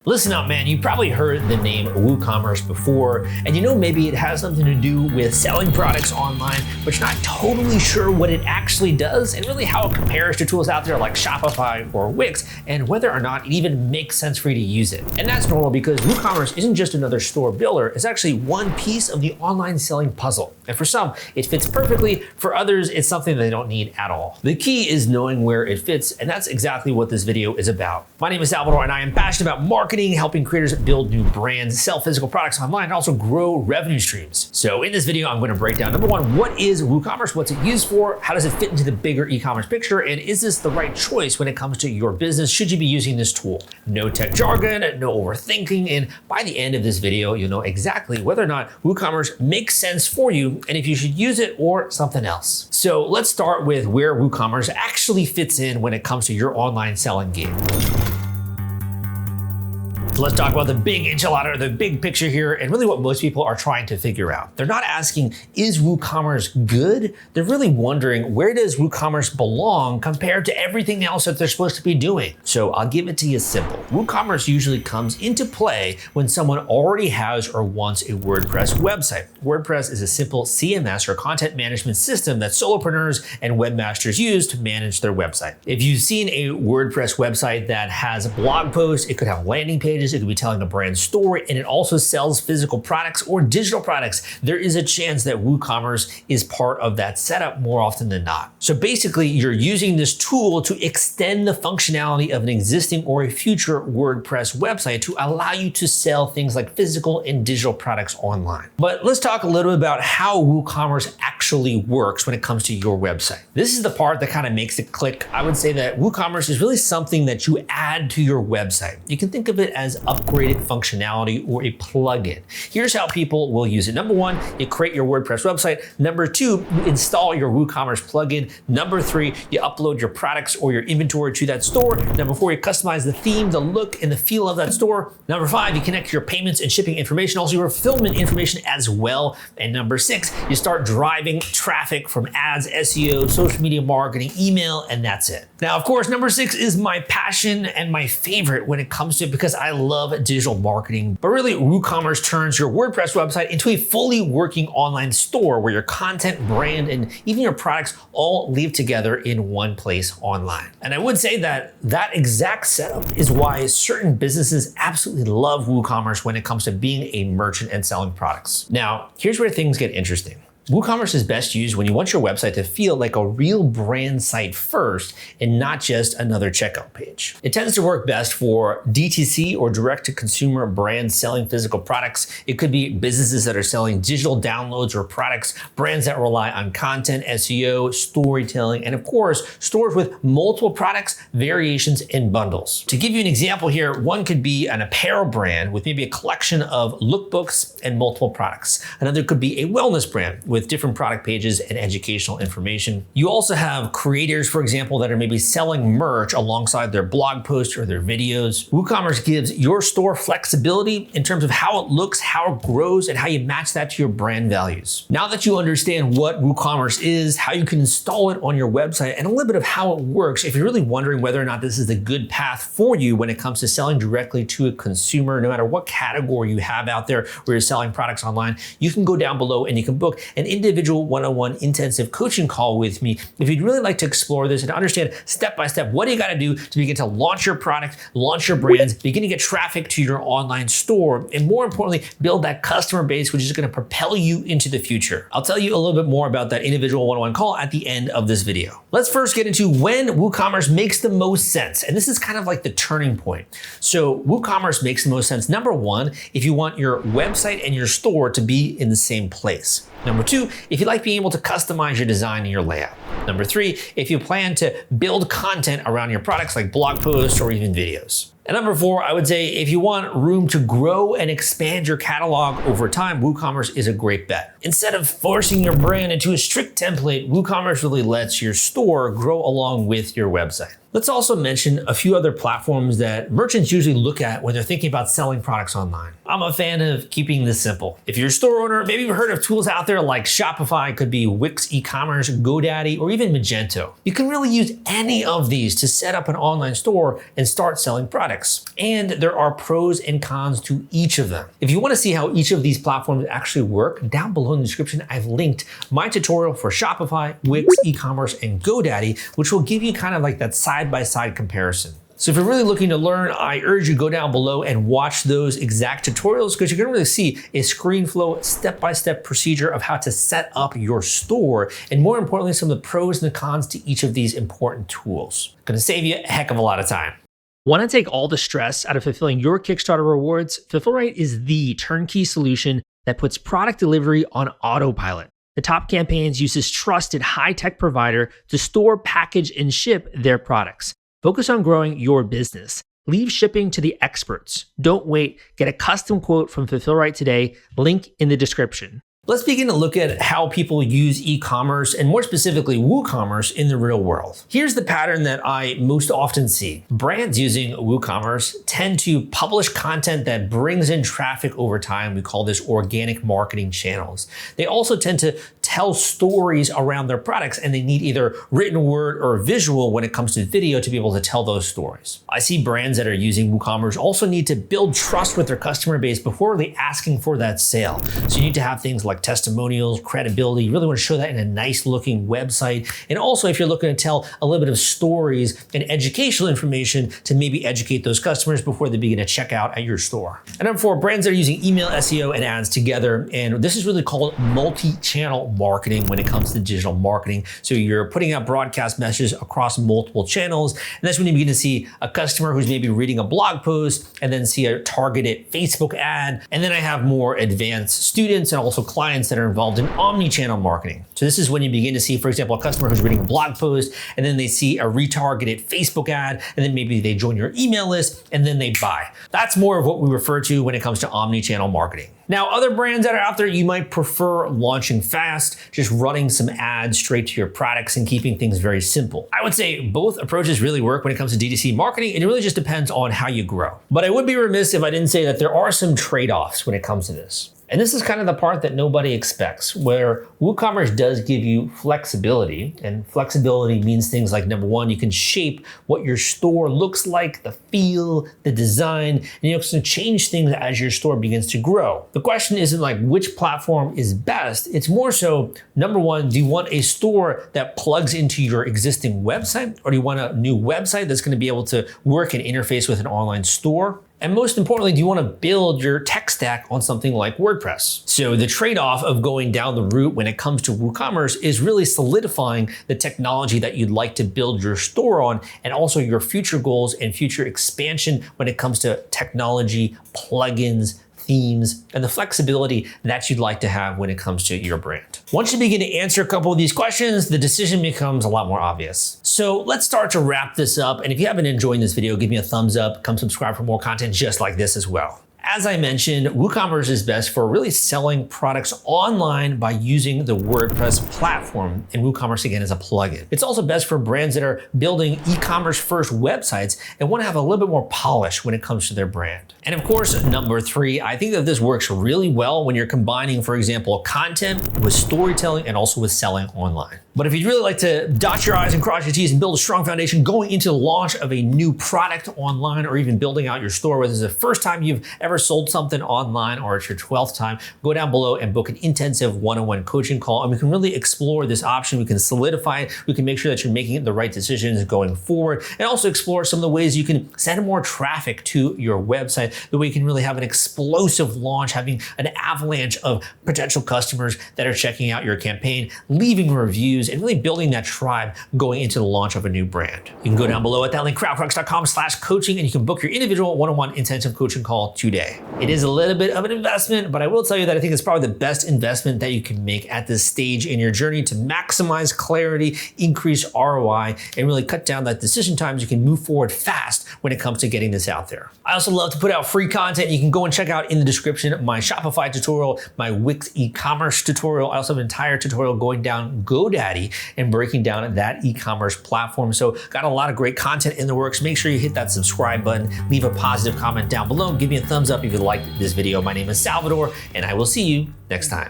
Listen up, man, you've probably heard the name WooCommerce before, and you know maybe it has something to do with selling products online, but you're not totally sure what it actually does and really how it compares to tools out there like Shopify or Wix, and whether or not it even makes sense for you to use it. And that's normal because WooCommerce isn't just another store builder, it's actually one piece of the online selling puzzle. And for some, it fits perfectly. For others, it's something they don't need at all. The key is knowing where it fits, and that's exactly what this video is about. My name is Salvador, and I am passionate about marketing, helping creators build new brands, sell physical products online, and also grow revenue streams. So in this video, I'm going to break down, number one, what is WooCommerce? What's it used for? How does it fit into the bigger e-commerce picture? And is this the right choice when it comes to your business? Should you be using this tool? No tech jargon, no overthinking. And by the end of this video, you'll know exactly whether or not WooCommerce makes sense for you and if you should use it or something else. So let's start with where WooCommerce actually fits in when it comes to your online selling game. So let's talk about the big enchilada, the big picture here, and really what most people are trying to figure out. They're not asking, is WooCommerce good? They're really wondering, where does WooCommerce belong compared to everything else that they're supposed to be doing? So I'll give it to you simple. WooCommerce usually comes into play when someone already has or wants a WordPress website. WordPress is a simple CMS or content management system that solopreneurs and webmasters use to manage their website. If you've seen a WordPress website that has blog posts, it could have landing pages, it could be telling a brand story, and it also sells physical products or digital products, there is a chance that WooCommerce is part of that setup more often than not. So basically, you're using this tool to extend the functionality of an existing or a future WordPress website to allow you to sell things like physical and digital products online. But let's talk a little bit about how WooCommerce actually works when it comes to your website. This is the part that kind of makes it click. I would say that WooCommerce is really something that you add to your website. You can think of it as upgraded functionality or a plugin. Here's how people will use it. Number one, you create your WordPress website. Number two, you install your WooCommerce plugin. Number three, you upload your products or your inventory to that store. Number four, you customize the theme, the look, and the feel of that store. Number five, you connect your payments and shipping information, also your fulfillment information as well. And number six, you start driving traffic from ads, SEO, social media marketing, email, and that's it. Now, of course, number six is my passion and my favorite when it comes to it because I love digital marketing. But really, WooCommerce turns your WordPress website into a fully working online store where your content, brand, and even your products all live together in one place online. And I would say that that exact setup is why certain businesses absolutely love WooCommerce when it comes to being a merchant and selling products. Now, here's where things get interesting. WooCommerce is best used when you want your website to feel like a real brand site first and not just another checkout page. It tends to work best for DTC or direct-to-consumer brands selling physical products. It could be businesses that are selling digital downloads or products, brands that rely on content, SEO, storytelling, and of course, stores with multiple products, variations, and bundles. To give you an example here, one could be an apparel brand with maybe a collection of lookbooks and multiple products. Another could be a wellness brand with different product pages and educational information. You also have creators, for example, that are maybe selling merch alongside their blog posts or their videos. WooCommerce gives your store flexibility in terms of how it looks, how it grows, and how you match that to your brand values. Now that you understand what WooCommerce is, how you can install it on your website, and a little bit of how it works, if you're really wondering whether or not this is the good path for you when it comes to selling directly to a consumer, no matter what category you have out there where you're selling products online, you can go down below and you can book an individual one-on-one intensive coaching call with me if you'd really like to explore this and understand step-by-step what do you got to do to begin to launch your product, launch your brands, begin to get traffic to your online store, and more importantly, build that customer base, which is going to propel you into the future. I'll tell you a little bit more about that individual one-on-one call at the end of this video. Let's first get into when WooCommerce makes the most sense. And this is kind of like the turning point. So WooCommerce makes the most sense, number one, if you want your website and your store to be in the same place. Number two, if you like being able to customize your design and your layout. Number three, if you plan to build content around your products like blog posts or even videos. And number four, I would say if you want room to grow and expand your catalog over time, WooCommerce is a great bet. Instead of forcing your brand into a strict template, WooCommerce really lets your store grow along with your website. Let's also mention a few other platforms that merchants usually look at when they're thinking about selling products online. I'm a fan of keeping this simple. If you're a store owner, maybe you've heard of tools out there like Shopify, could be Wix e-commerce, GoDaddy, or even Magento. You can really use any of these to set up an online store and start selling products. And there are pros and cons to each of them. If you want to see how each of these platforms actually work, down below in the description, I've linked my tutorial for Shopify, Wix e-commerce, and GoDaddy, which will give you kind of like that side-by-side comparison. So if you're really looking to learn, I urge you to go down below and watch those exact tutorials, because you're gonna really see a screen flow, step-by-step procedure of how to set up your store, and more importantly, some of the pros and the cons to each of these important tools. Gonna save you a heck of a lot of time. Want to take all the stress out of fulfilling your Kickstarter rewards? Fulfillrite is the turnkey solution that puts product delivery on autopilot. The Top Campaigns uses trusted high-tech provider to store, package, and ship their products. Focus on growing your business. Leave shipping to the experts. Don't wait. Get a custom quote from Fulfillrite today. Link in the description. Let's begin to look at how people use e-commerce, and more specifically WooCommerce, in the real world. Here's the pattern that I most often see. Brands using WooCommerce tend to publish content that brings in traffic over time. We call this organic marketing channels. They also tend to tell stories around their products, and they need either written word or visual when it comes to video to be able to tell those stories. I see brands that are using WooCommerce also need to build trust with their customer base before really asking for that sale. So you need to have things like testimonials, credibility. You really want to show that in a nice looking website. And also, if you're looking to tell a little bit of stories and educational information to maybe educate those customers before they begin to check out at your store. And number 4, brands that are using email, SEO, and ads together. And this is really called multi-channel marketing when it comes to digital marketing. So you're putting out broadcast messages across multiple channels. And that's when you begin to see a customer who's maybe reading a blog post and then see a targeted Facebook ad. And then I have more advanced students and also clients that are involved in omni-channel marketing. So this is when you begin to see, for example, a customer who's reading a blog post and then they see a retargeted Facebook ad, and then maybe they join your email list and then they buy. That's more of what we refer to when it comes to omni-channel marketing. Now, other brands that are out there, you might prefer launching fast, just running some ads straight to your products and keeping things very simple. I would say both approaches really work when it comes to D2C marketing, and it really just depends on how you grow. But I would be remiss if I didn't say that there are some trade-offs when it comes to this. And this is kind of the part that nobody expects, where WooCommerce does give you flexibility, and flexibility means things like, number 1, you can shape what your store looks like, the feel, the design, and you can change things as your store begins to grow. The question isn't like which platform is best, it's more so, number 1, do you want a store that plugs into your existing website, or do you want a new website that's going to be able to work and interface with an online store? And most importantly, do you want to build your tech stack on something like WordPress? So the trade-off of going down the route when it comes to WooCommerce is really solidifying the technology that you'd like to build your store on, and also your future goals and future expansion when it comes to technology, plugins, themes, and the flexibility that you'd like to have when it comes to your brand. Once you begin to answer a couple of these questions, the decision becomes a lot more obvious. So let's start to wrap this up. And if you have been enjoying this video, give me a thumbs up, come subscribe for more content just like this as well. As I mentioned, WooCommerce is best for really selling products online by using the WordPress platform, and WooCommerce again is a plugin. It's also best for brands that are building e-commerce first websites and want to have a little bit more polish when it comes to their brand. And of course, number 3, I think that this works really well when you're combining, for example, content with storytelling and also with selling online. But if you'd really like to dot your I's and cross your T's and build a strong foundation going into the launch of a new product online, or even building out your store, whether it's the first time you've ever sold something online or it's your 12th time, go down below and book an intensive one-on-one coaching call, and we can really explore this option. We can solidify it. We can make sure that you're making the right decisions going forward, and also explore some of the ways you can send more traffic to your website, the way you can really have an explosive launch, having an avalanche of potential customers that are checking out your campaign, leaving reviews, and really building that tribe going into the launch of a new brand. You can go down below at that link, crowdfunding.com/coaching, and you can book your individual one-on-one intensive coaching call today. It is a little bit of an investment, but I will tell you that I think it's probably the best investment that you can make at this stage in your journey to maximize clarity, increase ROI, and really cut down that decision times. You can move forward fast when it comes to getting this out there. I also love to put out free content. You can go and check out in the description my Shopify tutorial, my Wix e-commerce tutorial. I also have an entire tutorial going down GoDaddy GoDaddy and breaking down that e-commerce platform. So got a lot of great content in the works. Make sure you hit that subscribe button, leave a positive comment down below, give me a thumbs up if you liked this video. My name is Salvador, and I will see you next time.